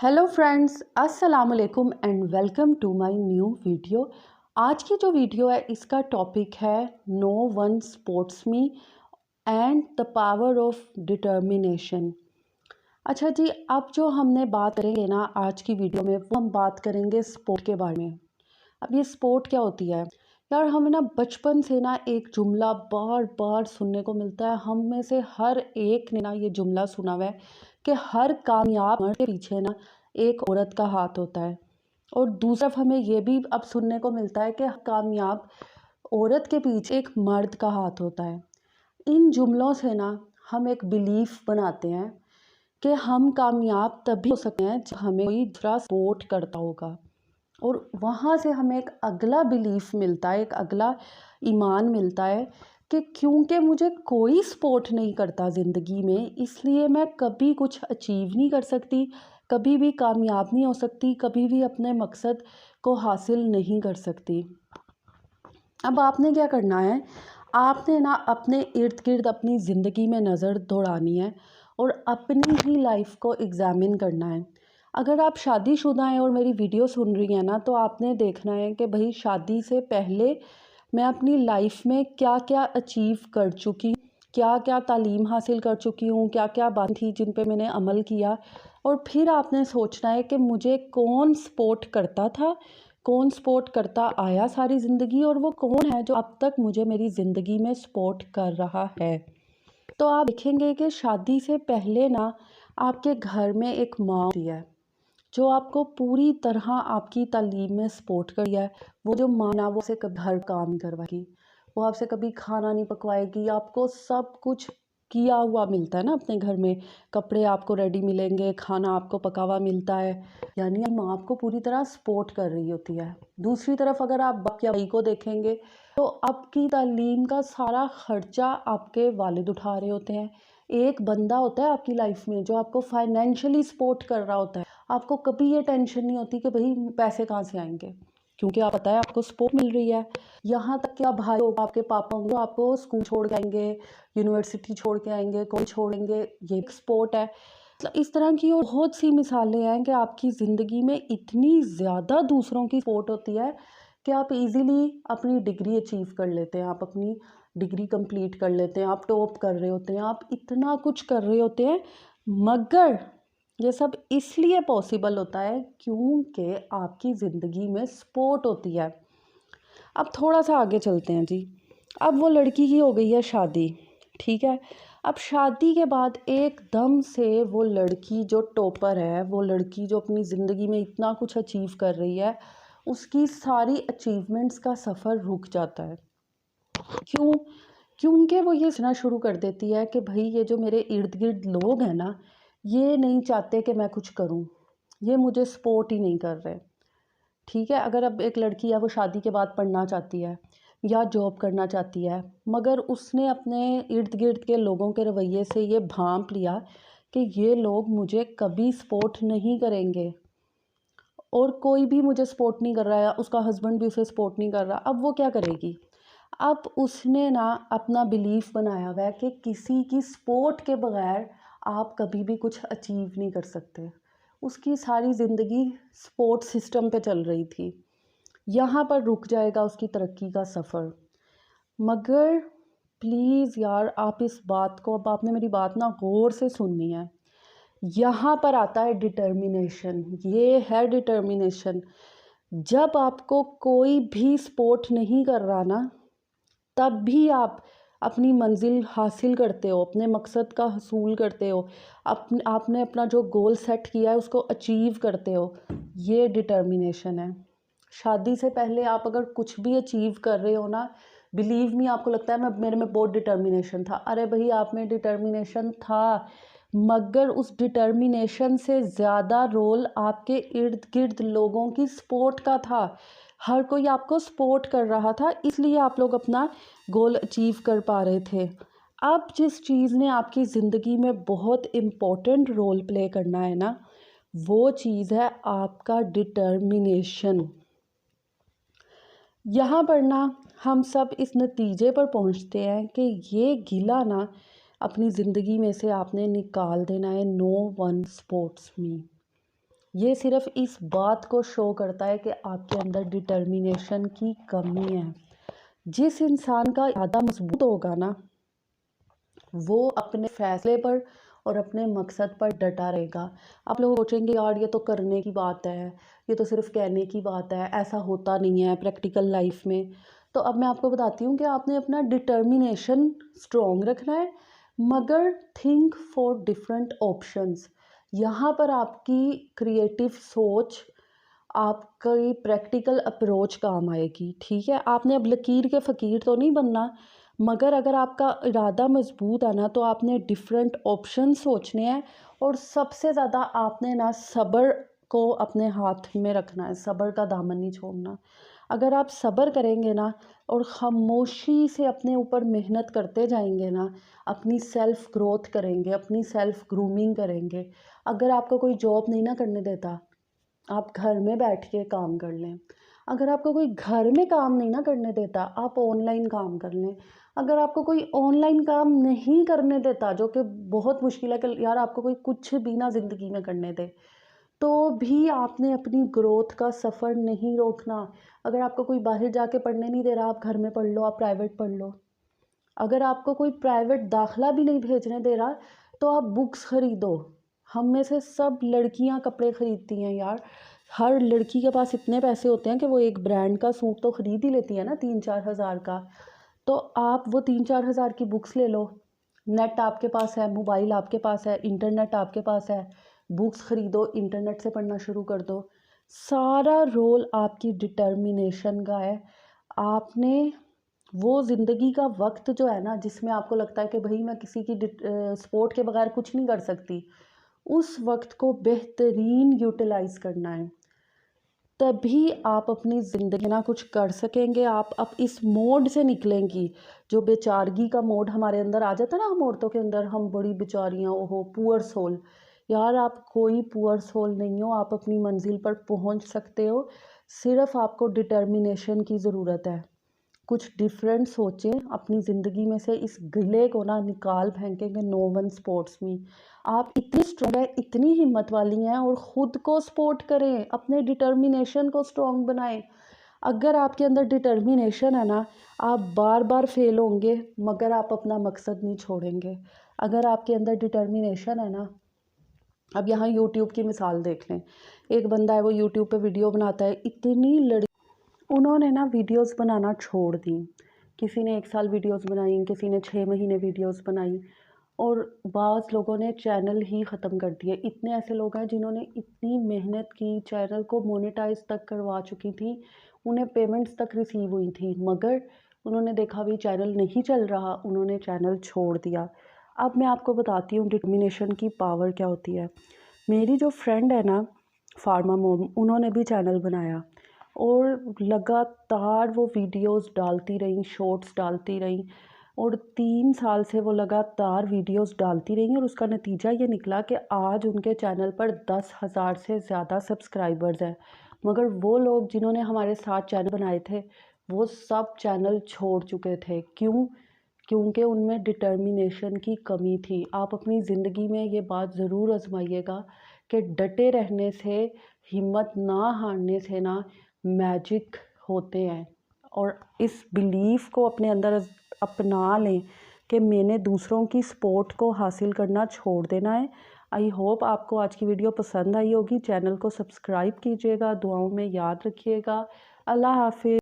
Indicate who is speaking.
Speaker 1: Hello friends, अस्सलाम वालेकुम and welcome to my new video. आज की जो वीडियो है इसका टॉपिक है no one sports me and the power of determination. अच्छा जी, अब जो हमने बात करेंगे ना आज की वीडियो में वो हम बात करेंगे स्पोर्ट के बारे में। अब ये स्पोर्ट क्या होती है यार, हमें ना बचपन से ना एक जुमला बार बार सुनने को मिलता है। हम में से हर एक ने ना ये जुमला सुना हुआ है कि हर कामयाब मर्द के पीछे ना एक औरत का हाथ होता है। और दूसरी तरफ हमें ये भी अब सुनने को मिलता है कि कामयाब औरत के पीछे एक मर्द का हाथ होता है। इन जुमलों से ना हम एक बिलीफ बनाते हैं कि हम कामयाब तभी हो सकते हैं जब हमें कोई दूसरा सपोर्ट करता होगा। और वहाँ से हमें एक अगला बिलीफ मिलता है, एक अगला ईमान मिलता है कि क्योंकि मुझे कोई सपोर्ट नहीं करता ज़िंदगी में, इसलिए मैं कभी कुछ अचीव नहीं कर सकती, कभी भी कामयाब नहीं हो सकती, कभी भी अपने मकसद को हासिल नहीं कर सकती। अब आपने क्या करना है, आपने ना अपने इर्द गिर्द अपनी ज़िंदगी में नज़र दौड़ानी है और अपनी ही लाइफ को एग्ज़ामिन करना है। अगर आप शादीशुदा हैं और मेरी वीडियो सुन रही हैं ना, तो आपने देखना है कि भाई शादी से पहले मैं अपनी लाइफ में क्या क्या अचीव कर चुकी, क्या क्या तालीम हासिल कर चुकी हूँ, क्या क्या बात थी जिन पे मैंने अमल किया। और फिर आपने सोचना है कि मुझे कौन सपोर्ट करता था, कौन सपोर्ट करता आया सारी ज़िंदगी, और वो कौन है जो अब तक मुझे मेरी ज़िंदगी में सपोर्ट कर रहा है। तो आप देखेंगे कि शादी से पहले ना आपके घर में एक माँ होती है जो आपको पूरी तरह आपकी तालीम में सपोर्ट करी है। वो जो माँ ना वो से कभी हर काम नहीं करवाएगी, वो आपसे कभी खाना नहीं पकवाएगी, आपको सब कुछ किया हुआ मिलता है ना अपने घर में। कपड़े आपको रेडी मिलेंगे, खाना आपको पका हुआ मिलता है, यानी माँ आपको पूरी तरह सपोर्ट कर रही होती है। दूसरी तरफ अगर आप बाप या भाई को देखेंगे तो आपकी तालीम का सारा खर्चा आपके वालिद उठा रहे होते हैं। एक बंदा होता है आपकी लाइफ में जो आपको फाइनेंशियली सपोर्ट कर रहा होता है। आपको कभी ये टेंशन नहीं होती कि भाई पैसे कहाँ से आएंगे, क्योंकि आप पता है आपको सपोर्ट मिल रही है। यहाँ तक कि आप भाई होगा, आपके पापा होंगे, आपको स्कूल छोड़ के आएंगे, यूनिवर्सिटी छोड़ के आएंगे, कॉलेज छोड़ेंगे, ये एक सपोर्ट है। मतलब इस तरह की और बहुत सी मिसालें हैं कि आपकी ज़िंदगी में इतनी ज़्यादा दूसरों की सपोर्ट होती है कि आप इजीली अपनी डिग्री अचीव कर लेते हैं, आप अपनी डिग्री कंप्लीट कर लेते हैं, आप टॉप कर रहे होते हैं, आप इतना कुछ कर रहे होते हैं। मगर ये सब इसलिए पॉसिबल होता है क्योंकि आपकी ज़िंदगी में सपोर्ट होती है। अब थोड़ा सा आगे चलते हैं जी। अब वो लड़की की हो गई है शादी, ठीक है। अब शादी के बाद एकदम से वो लड़की जो टॉपर है, वो लड़की जो अपनी ज़िंदगी में इतना कुछ अचीव कर रही है, उसकी सारी अचीवमेंट्स का सफ़र रुक जाता है। क्यों? क्योंकि वो ये सोचना शुरू कर देती है कि भाई ये जो मेरे इर्द गिर्द लोग हैं ना, ये नहीं चाहते कि मैं कुछ करूं, ये मुझे सपोर्ट ही नहीं कर रहे। ठीक है, अगर अब एक लड़की है वो शादी के बाद पढ़ना चाहती है या जॉब करना चाहती है, मगर उसने अपने इर्द गिर्द के लोगों के रवैये से ये भांप लिया कि ये लोग मुझे कभी सपोर्ट नहीं करेंगे और कोई भी मुझे सपोर्ट नहीं कर रहा है, उसका हस्बैंड भी उसे सपोर्ट नहीं कर रहा। अब वो क्या करेगी? अब उसने ना अपना बिलीफ बनाया हुआ है कि किसी की सपोर्ट के बगैर आप कभी भी कुछ अचीव नहीं कर सकते। उसकी सारी ज़िंदगी सपोर्ट सिस्टम पे चल रही थी। यहाँ पर रुक जाएगा उसकी तरक्की का सफ़र। मगर प्लीज़ यार, आप इस बात को, अब आपने मेरी बात ना गौर से सुननी है। यहाँ पर आता है डिटर्मिनेशन। ये है डिटर्मिनेशन। जब आपको कोई भी सपोर्ट नहीं कर रहा ना, तब भी आप अपनी मंजिल हासिल करते हो, अपने मकसद का हसूल करते हो, आपने अपना जो गोल सेट किया है उसको अचीव करते हो। ये डिटर्मिनेशन है। शादी से पहले आप अगर कुछ भी अचीव कर रहे हो ना, बिलीव मी, आपको लगता है मैं मेरे में बहुत डिटर्मिनेशन था। अरे भाई, आप में डिटर्मिनेशन था, मगर उस डिटर्मिनेशन से ज़्यादा रोल आपके इर्द गिर्द लोगों की सपोर्ट का था। हर कोई आपको सपोर्ट कर रहा था, इसलिए आप लोग अपना गोल अचीव कर पा रहे थे। अब जिस चीज़ ने आपकी ज़िंदगी में बहुत इम्पोर्टेंट रोल प्ले करना है ना, वो चीज़ है आपका डिटर्मिनेशन। यहाँ पर ना हम सब इस नतीजे पर पहुँचते हैं कि ये गिला ना अपनी ज़िंदगी में से आपने निकाल देना है। नो वन सपोर्ट्स मी। ये सिर्फ इस बात को शो करता है कि आपके अंदर डिटर्मिनेशन की कमी है। जिस इंसान का इरादा मजबूत होगा ना, वो अपने फैसले पर और अपने मकसद पर डटा रहेगा। आप लोग सोचेंगे यार ये तो करने की बात है, ये तो सिर्फ कहने की बात है, ऐसा होता नहीं है प्रैक्टिकल लाइफ में। तो अब मैं आपको बताती हूँ कि आपने अपना डिटर्मिनेशन स्ट्रॉन्ग रखना है, मगर थिंक फॉर डिफरेंट ऑप्शंस। यहाँ पर आपकी क्रिएटिव सोच, आपकी प्रैक्टिकल अप्रोच काम आएगी। ठीक है, आपने अब लकीर के फ़कीर तो नहीं बनना, मगर अगर आपका इरादा मजबूत है ना, तो आपने डिफरेंट ऑप्शन सोचने हैं। और सबसे ज़्यादा आपने ना सब्र को अपने हाथ में रखना है, सब्र का दामन नहीं छोड़ना। अगर आप सब्र करेंगे ना और खामोशी से अपने ऊपर मेहनत करते जाएंगे ना, अपनी सेल्फ़ ग्रोथ करेंगे, अपनी सेल्फ़ ग्रूमिंग करेंगे। अगर आपको कोई जॉब नहीं ना करने देता, आप घर में बैठ के काम कर लें। अगर आपको कोई घर में काम नहीं ना करने देता, आप ऑनलाइन काम कर लें। अगर आपको कोई ऑनलाइन काम नहीं करने देता, जो कि बहुत मुश्किल है कि यार आपको कोई कुछ भी ना ज़िंदगी में करने दे, तो भी आपने अपनी ग्रोथ का सफ़र नहीं रोकना। अगर आपको कोई बाहर जाके पढ़ने नहीं दे रहा, आप घर में पढ़ लो, आप प्राइवेट पढ़ लो। अगर आपको कोई प्राइवेट दाखिला भी नहीं भेजने दे रहा, तो आप बुक्स ख़रीदो। हम में से सब लड़कियां कपड़े ख़रीदती हैं यार। हर लड़की के पास इतने पैसे होते हैं कि वो एक ब्रांड का सूट तो ख़रीद ही लेती है ना 3-4 हज़ार का। तो आप वो 3-4 हज़ार की बुक्स ले लो। नेट आपके पास है, मोबाइल आपके पास है, इंटरनेट आपके पास है। बुक्स ख़रीदो, इंटरनेट से पढ़ना शुरू कर दो। सारा रोल आपकी डिटर्मिनेशन का है। आपने वो ज़िंदगी का वक्त जो है ना, जिसमें आपको लगता है कि भाई मैं किसी की सपोर्ट के बगैर कुछ नहीं कर सकती, उस वक्त को बेहतरीन यूटिलाइज़ करना है। तभी आप अपनी ज़िंदगी ना कुछ कर सकेंगे। आप अब इस मोड से निकलेंगी, जो बेचारगी का मोड हमारे अंदर आ जाता है ना, हम औरतों के अंदर, हम बड़ी बेचारियाँ, ओहो पुअर सोल। यार आप कोई पुअर सोल नहीं हो, आप अपनी मंजिल पर पहुंच सकते हो। सिर्फ आपको डिटर्मिनेशन की ज़रूरत है। कुछ डिफरेंट सोचें, अपनी ज़िंदगी में से इस गिले को ना निकाल फेंकेंगे। नो वन स्पोर्ट्स मी। आप इतनी स्ट्रॉन्ग है, इतनी हिम्मत वाली हैं, और ख़ुद को सपोर्ट करें, अपने डिटर्मिनेशन को स्ट्रॉन्ग बनाएं। अगर आपके अंदर डिटर्मिनेशन है ना, आप बार बार फेल होंगे, मगर आप अपना मकसद नहीं छोड़ेंगे। अगर आपके अंदर डिटर्मिनेशन है ना, अब यहाँ यूट्यूब की मिसाल देख लें। एक बंदा है, वो यूट्यूब पे वीडियो बनाता है, इतनी उन्होंने ना वीडियोस बनाना छोड़ दी। किसी ने 1 साल वीडियोस बनाई, किसी ने 6 महीने वीडियोस बनाई, और बाज़ लोगों ने चैनल ही ख़त्म कर दिए। इतने ऐसे लोग हैं जिन्होंने इतनी मेहनत की, चैनल को मोनेटाइज तक करवा चुकी थी, उन्हें पेमेंट्स तक रिसीव हुई थी, मगर उन्होंने देखा भी चैनल नहीं चल रहा, उन्होंने चैनल छोड़ दिया। अब मैं आपको बताती हूँ डिटर्मिनेशन की पावर क्या होती है। मेरी जो फ्रेंड है ना, फार्मा मोम, उन्होंने भी चैनल बनाया और लगातार वो वीडियोस डालती रहीं, शॉर्ट्स डालती रहीं, और 3 साल से वो लगातार वीडियोस डालती रहीं, और उसका नतीजा ये निकला कि आज उनके चैनल पर 10,000 से ज़्यादा सब्सक्राइबर्स हैं। मगर वो लोग जिन्होंने हमारे साथ चैनल बनाए थे, वो सब चैनल छोड़ चुके थे। क्यों? क्योंकि उनमें डिटर्मिनेशन की कमी थी। आप अपनी ज़िंदगी में ये बात ज़रूर आजमाइएगा कि डटे रहने से, हिम्मत ना हारने से ना मैजिक होते हैं। और इस बिलीफ को अपने अंदर अपना लें कि मैंने दूसरों की सपोर्ट को हासिल करना छोड़ देना है। आई होप आपको आज की वीडियो पसंद आई होगी। चैनल को सब्सक्राइब कीजिएगा, दुआओं में याद रखिएगा। अल्लाह हाफिज़।